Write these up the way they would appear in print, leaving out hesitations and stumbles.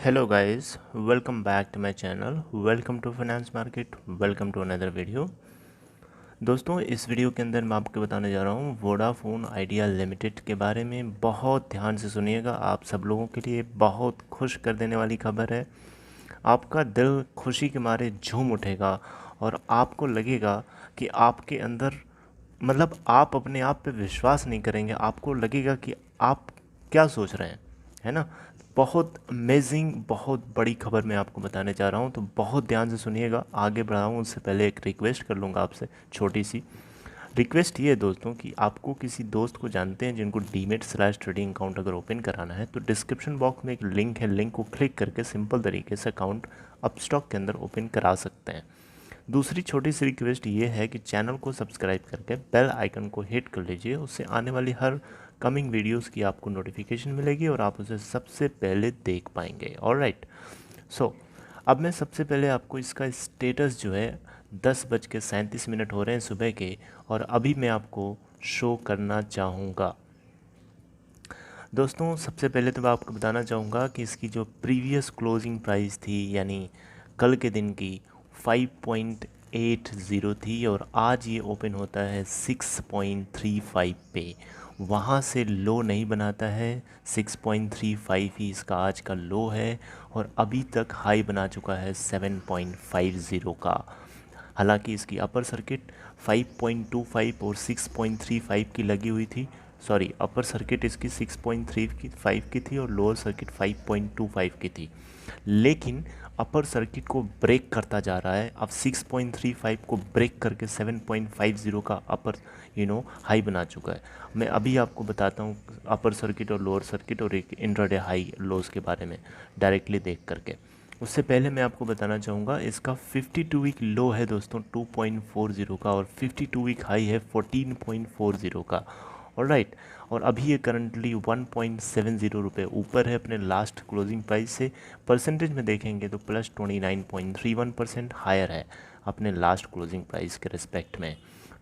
Hello guys, welcome back to my channel. Welcome to Finance Market. Welcome to another video. दोस्तों इस video के अंदर मैं आपको बताने जा रहा हूँ वोडाफोन आइडिया लिमिटेड के बारे में। बहुत ध्यान से सुनिएगा, आप सब लोगों के लिए बहुत खुश कर देने वाली खबर है। आपका दिल खुशी के मारे झूम उठेगा और आपको लगेगा कि आपके अंदर मतलब आप अपने आप पे विश्वास नहीं करेंगे। आपको लगेगा कि आप क्या सोच रहे हैं, है ना। बहुत अमेजिंग, बहुत बड़ी खबर मैं आपको बताने जा रहा हूँ, तो बहुत ध्यान से सुनिएगा। आगे बढ़ाऊँ उससे पहले एक रिक्वेस्ट कर लूँगा आपसे, छोटी सी रिक्वेस्ट ये है दोस्तों कि आपको किसी दोस्त को जानते हैं जिनको डीमेट/ट्रेडिंग अकाउंट अगर ओपन कराना है तो डिस्क्रिप्शन बॉक्स में एक लिंक है, लिंक को क्लिक करके सिंपल तरीके से अकाउंट अपस्टॉक के अंदर ओपन करा सकते हैं। दूसरी छोटी सी रिक्वेस्ट ये है कि चैनल को सब्सक्राइब करके बेल आइकन को हिट कर लीजिए, उससे आने वाली हर कमिंग वीडियोस की आपको नोटिफिकेशन मिलेगी और आप उसे सबसे पहले देख पाएंगे। ऑलराइट, सो अब मैं सबसे पहले आपको इसका स्टेटस जो है 10:37 हो रहे हैं सुबह के, और अभी मैं आपको शो करना चाहूँगा। दोस्तों सबसे पहले तो मैं आपको बताना चाहूँगा कि इसकी जो प्रीवियस क्लोजिंग प्राइस थी यानी कल के दिन की 5.80 थी, और आज ये ओपन होता है 6.35 पे। वहाँ से लो नहीं बनाता है, 6.35 ही इसका आज का लो है, और अभी तक हाई बना चुका है 7.50 का। हालांकि इसकी अपर सर्किट 5.25 और 6.35 की लगी हुई थी। सॉरी, अपर सर्किट इसकी 6.35 की थी और लोअर सर्किट 5.25 की थी, लेकिन अपर सर्किट को ब्रेक करता जा रहा है। अब 6.35 को ब्रेक करके 7.50 का अपर हाई बना चुका है। मैं अभी आपको बताता हूँ अपर सर्किट और लोअर सर्किट और एक इंट्राडे हाई लोज के बारे में डायरेक्टली देख करके। उससे पहले मैं आपको बताना चाहूँगा इसका 52 वीक लो है दोस्तों 2.40 का, और 52 वीक हाई है 14.40 का। ऑलराइट, और अभी ये करंटली 1.70 रुपये ऊपर है अपने लास्ट क्लोजिंग प्राइस से। परसेंटेज में देखेंगे तो +29.31% हायर है अपने लास्ट क्लोजिंग प्राइस के रिस्पेक्ट में।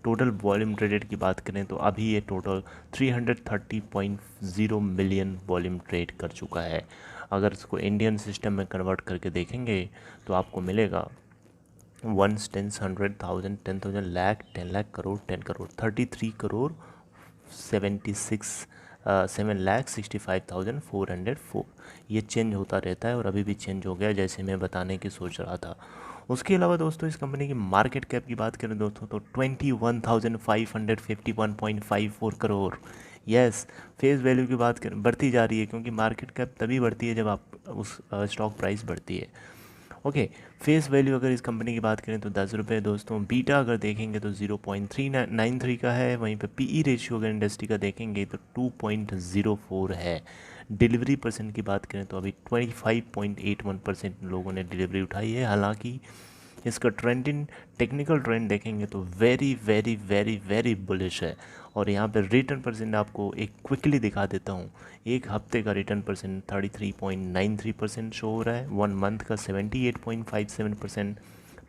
टोटल वॉल्यूम ट्रेडेड की बात करें तो अभी ये टोटल 330.0 मिलियन वॉल्यूम ट्रेड कर चुका है। अगर इसको इंडियन सिस्टम में कन्वर्ट करके देखेंगे तो आपको मिलेगा 1 10 100,000 10,000 लाख 10 लाख करोड़ 10 करोड़ 33 करोड़ 7,65,404। ये चेंज होता रहता है और अभी भी चेंज हो गया जैसे मैं बताने की सोच रहा था। उसके अलावा दोस्तों इस कंपनी की मार्केट कैप की बात करें दोस्तों तो 21,551.54 करोड़। यस, फेस वैल्यू की बात करें बढ़ती जा रही है, क्योंकि मार्केट कैप तभी बढ़ती है जब आप उस स्टॉक प्राइस बढ़ती है। ओके, फेस वैल्यू अगर इस कंपनी की बात करें तो 10 रुपये दोस्तों। बीटा अगर देखेंगे तो 0.393 का है। वहीं पे पीई रेशियो अगर इंडस्ट्री का देखेंगे तो 2.04 है। डिलीवरी परसेंट की बात करें तो अभी 25.81% लोगों ने डिलीवरी उठाई है। हालांकि इसका ट्रेंडिंग टेक्निकल ट्रेंड देखेंगे तो very very very very bullish है। और यहाँ पे रिटर्न परसेंट आपको एक क्विकली दिखा देता हूँ। एक हफ्ते का रिटर्न परसेंट 33.93% शो हो रहा है, 1 मंथ का 78.57%,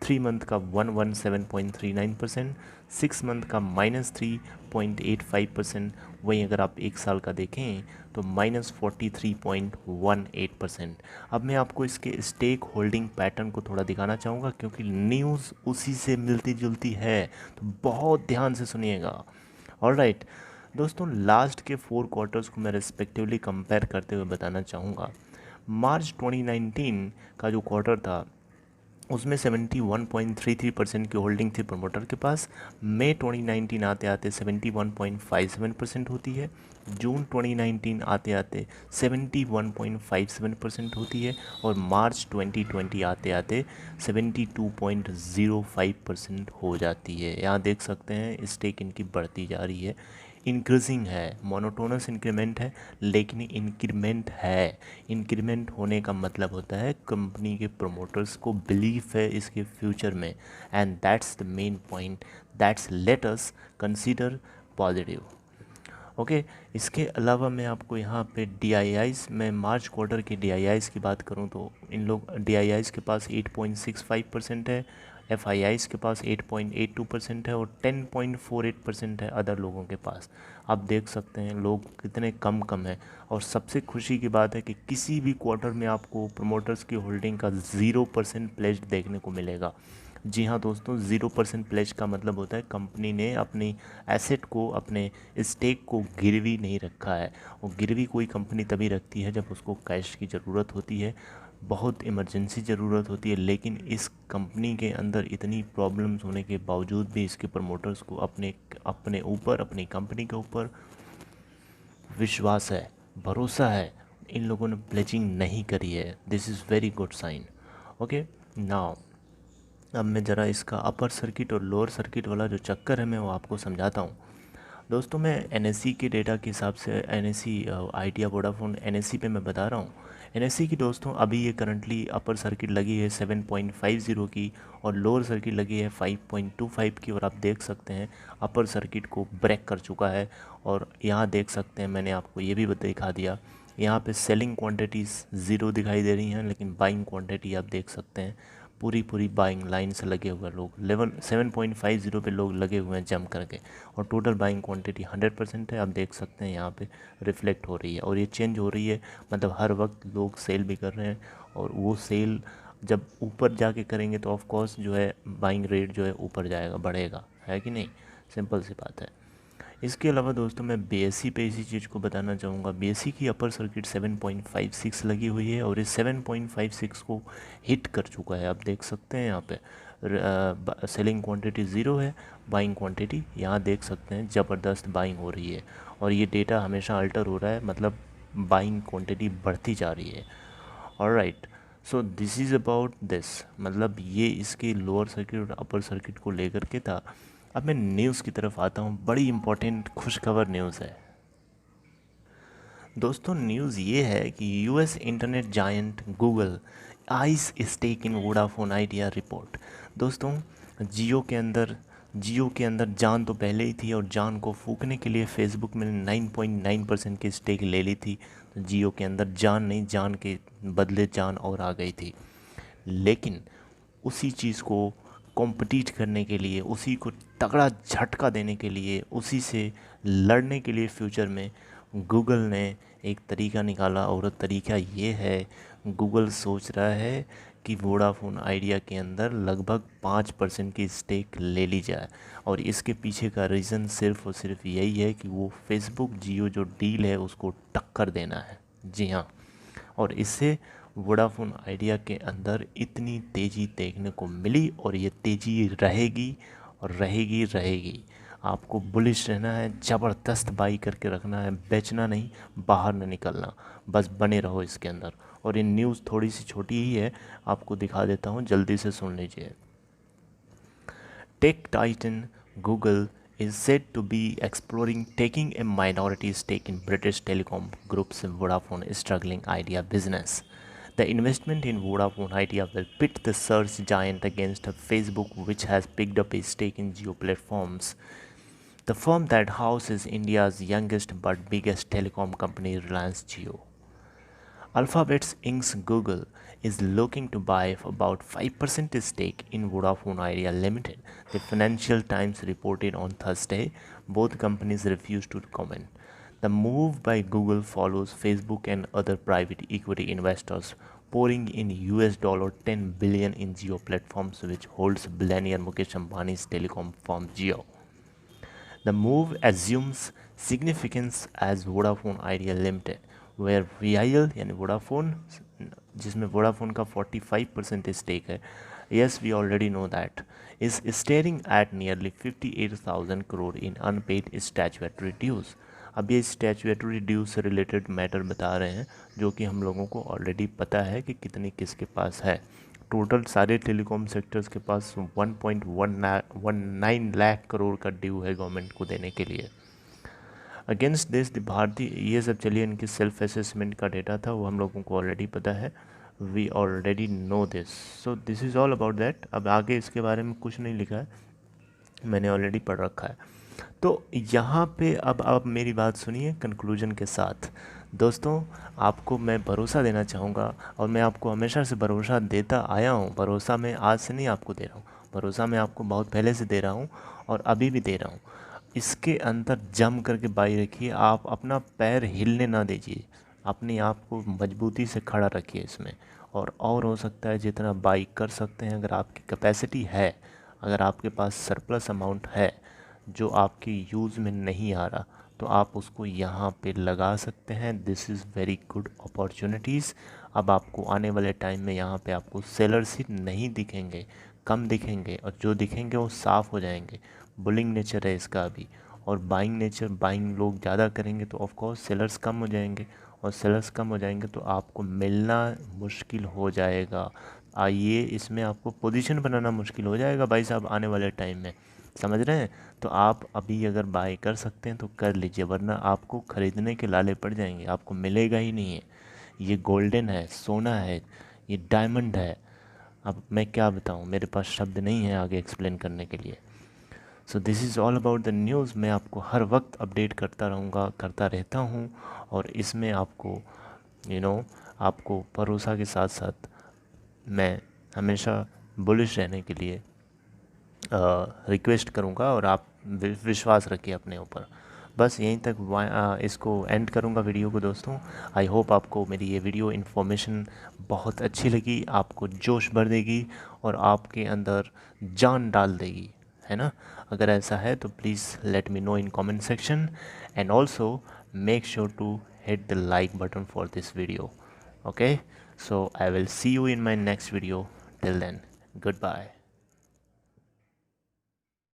3 मंथ का 117.39%, 6 मंथ का -3.85%। वहीं अगर आप एक साल का देखें तो -43.18%। अब मैं आपको इसके स्टेक होल्डिंग पैटर्न को थोड़ा दिखाना चाहूँगा, क्योंकि न्यूज़ उसी से मिलती जुलती है, तो बहुत ध्यान से सुनिएगा। ऑलराइट दोस्तों, लास्ट के 4 क्वार्टर्स को मैं रिस्पेक्टिवली कंपेयर करते हुए बताना चाहूँगा। मार्च 2019 का जो क्वार्टर था उसमें 71.33% की होल्डिंग थी प्रमोटर के पास। मई 2019 आते आते 71.57% होती है। जून 2019 आते आते 71.57% होती है, और मार्च 2020 आते आते 72.05% हो जाती है। यहाँ देख सकते हैं स्टेक इनकी बढ़ती जा रही है, इंक्रीजिंग है, मोनोटोनस इंक्रीमेंट है, लेकिन इंक्रीमेंट है। इंक्रीमेंट होने का मतलब होता है कंपनी के प्रोमोटर्स को बिलीफ है इसके फ्यूचर में, and that's the main point that's let us consider positive. Okay, इसके अलावा मैं आपको यहाँ पे DIIs में मार्च क्वार्टर के DIIs की बात करूँ तो इन लोग DIIs के पास 8.65% है। FIIs के पास 8.82% है और 10.48% है अदर लोगों के पास। आप देख सकते हैं लोग कितने कम हैं। और सबसे खुशी की बात है कि किसी भी क्वार्टर में आपको प्रमोटर्स की होल्डिंग का 0% प्लेज देखने को मिलेगा। जी हाँ दोस्तों, 0% प्लेज का मतलब होता है कंपनी ने अपनी एसेट को, अपने स्टेक को गिरवी नहीं रखा है। और गिरवी कोई कंपनी तभी रखती है जब उसको कैश की ज़रूरत होती है, बहुत इमरजेंसी ज़रूरत होती है। लेकिन इस कंपनी के अंदर इतनी प्रॉब्लम्स होने के बावजूद भी इसके प्रमोटर्स को अपने ऊपर, अपनी कंपनी के ऊपर विश्वास है, भरोसा है। इन लोगों ने प्लेजिंग नहीं करी है। This is very good sign. Okay, now अब मैं ज़रा इसका अपर सर्किट और लोअर सर्किट वाला जो चक्कर है मैं वो आपको समझाता हूँ। दोस्तों मैं NSE के डेटा के हिसाब से, NSE आइडिया वोडाफोन NSE पे मैं बता रहा हूँ। NSE की दोस्तों अभी ये करंटली अपर सर्किट लगी है 7.50 की और लोअर सर्किट लगी है 5.25 की। और आप देख सकते हैं अपर सर्किट को ब्रेक कर चुका है। और यहाँ देख सकते हैं, मैंने आपको ये भी दिखा दिया, यहाँ पे सेलिंग क्वांटिटीज़ ज़ीरो दिखाई दे रही हैं, लेकिन बाइंग क्वांटिटी आप देख सकते हैं पूरी बाइंग लाइन से लगे हुए लोग, लेवल 7.50 पे लोग लगे हुए हैं जम करके। और टोटल बाइंग क्वांटिटी 100% है, आप देख सकते हैं यहाँ पे रिफ्लेक्ट हो रही है। और ये चेंज हो रही है, मतलब हर वक्त लोग सेल भी कर रहे हैं। और वो सेल जब ऊपर जाके करेंगे तो ऑफ कोर्स जो है बाइंग रेट जो है ऊपर जाएगा, बढ़ेगा, है कि नहीं। सिंपल सी बात है। इसके अलावा दोस्तों मैं BSE पे इसी चीज़ को बताना चाहूँगा। BSE की अपर सर्किट 7.56 लगी हुई है और इस 7.56 को हिट कर चुका है। आप देख सकते हैं यहाँ पे सेलिंग क्वांटिटी ज़ीरो है, बाइंग क्वांटिटी यहाँ देख सकते हैं ज़बरदस्त बाइंग हो रही है। और ये डेटा हमेशा अल्टर हो रहा है, मतलब बाइंग क्वांटिटी बढ़ती जा रही है। Alright, so this is about this, मतलब ये इसके लोअर सर्किट और अपर सर्किट को लेकर के था। अब मैं न्यूज़ की तरफ आता हूँ। बड़ी इंपॉर्टेंट खुशखबर न्यूज़ है दोस्तों। न्यूज़ ये है कि US internet giant Google eyes stake in Vodafone Idea report. दोस्तों जियो के अंदर जान तो पहले ही थी और जान को फूकने के लिए फेसबुक में 9.9% की स्टेक ले ली थी। तो जियो के अंदर जान नहीं, जान के बदले जान और आ गई थी। लेकिन उसी चीज़ को कॉम्पिटिट करने के लिए, उसी को तगड़ा झटका देने के लिए, उसी से लड़ने के लिए फ्यूचर में गूगल ने एक तरीका निकाला। और तरीका ये है, गूगल सोच रहा है कि वोडाफोन आइडिया के अंदर लगभग 5% की स्टेक ले ली जाए। और इसके पीछे का रीज़न सिर्फ़ और सिर्फ यही है कि वो फेसबुक जियो जो डील है उसको टक्कर देना है। जी हाँ, और इससे वोडाफोन आइडिया के अंदर इतनी तेज़ी देखने को मिली और ये तेज़ी रहेगी और रहेगी। आपको बुलिश रहना है, ज़बरदस्त बाई करके रखना है, बेचना नहीं, बाहर न निकलना, बस बने रहो इसके अंदर। और ये न्यूज़ थोड़ी सी छोटी ही है, आपको दिखा देता हूँ, जल्दी से सुन लीजिए। Tech titan Google is said to be exploring taking a minority stake in British telecom group's Vodafone struggling Idea business. The investment in Vodafone Idea will pit the search giant against Facebook, which has picked up a stake in Jio Platforms, the firm that houses India's youngest but biggest telecom company, Reliance Jio. Alphabet Inc.'s Google is looking to buy about 5% stake in Vodafone Idea Limited, the Financial Times reported on Thursday. Both companies refused to comment. The move by Google follows Facebook and other private equity investors pouring in $10 billion in Jio Platforms, which holds billionaire Mukesh Ambani's telecom firm Jio. The move assumes significance as Vodafone Idea Limited, where VIL यानी Vodafone, जिसमें Vodafone का 45% stake है, yes we already know that, is staring at nearly 58,000 crore in unpaid statutory dues. अब ये statutory due से related matter बता रहे हैं, जो कि हम लोगों को ऑलरेडी पता है कि कितनी किसके पास है। टोटल सारे टेलीकॉम सेक्टर्स के पास 1.19 लाख करोड़ का ड्यू है गवर्नमेंट को देने के लिए। अगेंस्ट दिस द भारतीय, ये सब चलिए इनकी सेल्फ असेसमेंट का डेटा था, वो हम लोगों को ऑलरेडी पता है, we already know this, so this is all about that. अब आगे इसके बारे में कुछ नहीं लिखा है, मैंने ऑलरेडी पढ़ रखा है। तो यहाँ पे अब मेरी बात सुनिए कंक्लूजन के साथ। दोस्तों आपको मैं भरोसा देना चाहूँगा और मैं आपको हमेशा से भरोसा देता आया हूँ, भरोसा मैं आज से नहीं आपको दे रहा हूँ, भरोसा मैं आपको बहुत पहले से दे रहा हूँ और अभी भी दे रहा हूँ। इसके अंदर जम करके बाई रखिए, आप अपना पैर हिलने ना दीजिए, अपने आप को मजबूती से खड़ा रखिए इसमें। और हो सकता है जितना बाई कर सकते हैं, अगर आपकी कैपेसिटी है, अगर आपके पास सरप्लस अमाउंट है जो आपके यूज़ में नहीं आ रहा, तो आप उसको यहाँ पे लगा सकते हैं। This is very good opportunities. अब आपको आने वाले टाइम में यहाँ पे आपको सेलर्स ही नहीं दिखेंगे, कम दिखेंगे, और जो दिखेंगे वो साफ़ हो जाएंगे। बुलिंग नेचर है इसका अभी, और बाइंग नेचर, बाइंग लोग ज़्यादा करेंगे तो ऑफ कोर्स सेलर्स कम हो जाएंगे, और सेलर्स कम हो जाएंगे तो आपको मिलना मुश्किल हो जाएगा। आइए, इसमें आपको पोजीशन बनाना मुश्किल हो जाएगा भाई साहब आने वाले टाइम में, समझ रहे हैं। तो आप अभी अगर बाय कर सकते हैं तो कर लीजिए, वरना आपको ख़रीदने के लाले पड़ जाएंगे, आपको मिलेगा ही नहीं है। ये गोल्डन है, सोना है, ये डायमंड है। अब मैं क्या बताऊं, मेरे पास शब्द नहीं है आगे एक्सप्लेन करने के लिए। सो this is all about the news. मैं आपको हर वक्त अपडेट करता रहूँगा, करता रहता हूँ, और इसमें आपको आपको भरोसा के साथ साथ मैं हमेशा बुलिश रहने के लिए रिक्वेस्ट करूँगा, और आप विश्वास रखिए अपने ऊपर। बस यहीं तक इसको एंड करूँगा वीडियो को दोस्तों। आई होप आपको मेरी ये वीडियो इन्फॉर्मेशन बहुत अच्छी लगी, आपको जोश भर देगी और आपके अंदर जान डाल देगी, है ना। अगर ऐसा है तो please let me know in comment section, and also make sure to hit the like button for this video. Okay, so I will see you in my next video. Till then, goodbye.